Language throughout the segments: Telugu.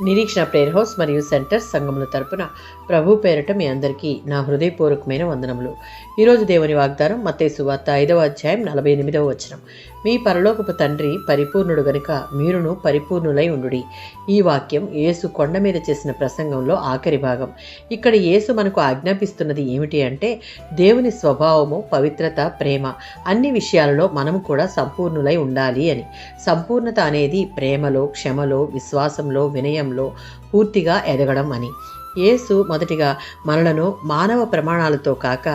నిరీక్షణ ప్రేయర్ హౌస్ మరియు సెంటర్ సంఘముల తరపున ప్రభు పేరిట మీ అందరికీ నా హృదయపూర్వకమైన వందనములు. ఈరోజు దేవుని వాగ్దానం మత్తయి సువార్త 5వ అధ్యాయం 48వ వచనం. మీ పరలోకపు తండ్రి పరిపూర్ణుడు గనుక మీరును పరిపూర్ణులై ఉండుడి. ఈ వాక్యం యేసు కొండ మీద చేసిన ప్రసంగంలో ఆఖరి భాగం. ఇక్కడ యేసు మనకు ఆజ్ఞాపిస్తున్నది ఏమిటి అంటే దేవుని స్వభావము, పవిత్రత, ప్రేమ అన్ని విషయాలలో మనము కూడా సంపూర్ణులై ఉండాలి అని. సంపూర్ణత అనేది ప్రేమలో, క్షమలో, విశ్వాసంలో, వినయంలో పూర్తిగా ఎదగడం అని. యేసు మొదటిగా మనలను మానవ ప్రమాణాలతో కాక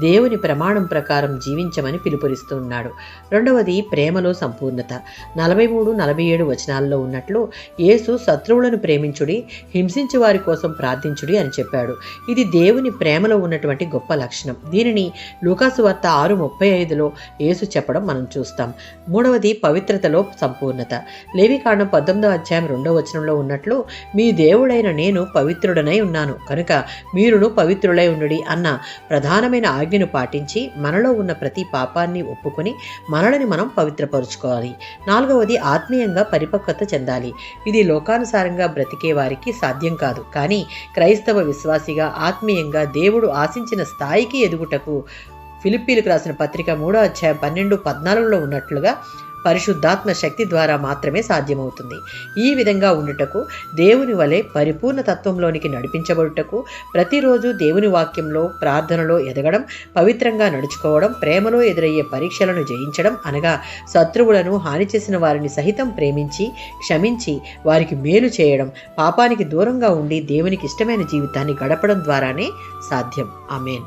దేవుని ప్రమాణం ప్రకారం జీవించమని పిలుపునిస్తున్నాడు. రెండవది ప్రేమలో సంపూర్ణత. 43-47 వచనాల్లో ఉన్నట్లు యేసు శత్రువులను ప్రేమించుడి, హింసించు వారి కోసం ప్రార్థించుడి అని చెప్పాడు. ఇది దేవుని ప్రేమలో ఉన్నటువంటి గొప్ప లక్షణం. దీనిని లూకాసు వార్త 6:35లో యేసు చెప్పడం మనం చూస్తాం. మూడవది పవిత్రతలో సంపూర్ణత. లేవికాండం 19వ అధ్యాయం 2వ వచనంలో ఉన్నట్లు మీ దేవుడైన నేను పవిత్రుడనై ఉన్నాను కనుక మీరును పవిత్రులై ఉండుడి అన్న ప్రధానమైన ఆజ్ఞను పాటించి మనలో ఉన్న ప్రతి పాపాన్ని ఒప్పుకొని మనల్ని మనం పవిత్రపరుచుకోవాలి. నాలుగవది ఆత్మీయంగా పరిపక్వత చెందాలి. ఇది లోకానుసారంగా బ్రతికే వారికి సాధ్యం కాదు. కానీ క్రైస్తవ విశ్వాసిగా ఆత్మీయంగా దేవుడు ఆశించిన స్థాయికి ఎదుగుటకు ఫిలిప్పీలకు రాసిన పత్రిక 3వ అధ్యాయం 12-14లో ఉన్నట్లుగా పరిశుద్ధాత్మ శక్తి ద్వారా మాత్రమే సాధ్యమవుతుంది. ఈ విధంగా ఉండుటకు, దేవుని వలె పరిపూర్ణ తత్వంలోనికి నడిపించబడుటకు ప్రతిరోజు దేవుని వాక్యంలో, ప్రార్థనలో ఎదగడం, పవిత్రంగా నడుచుకోవడం, ప్రేమలో ఎదురయ్యే పరీక్షలను జయించడం అనగా శత్రువులను, హాని చేసిన వారిని సహితం ప్రేమించి క్షమించి వారికి మేలు చేయడం, పాపానికి దూరంగా ఉండి దేవునికి ఇష్టమైన జీవితాన్ని గడపడం ద్వారానే సాధ్యం. ఆమేన్.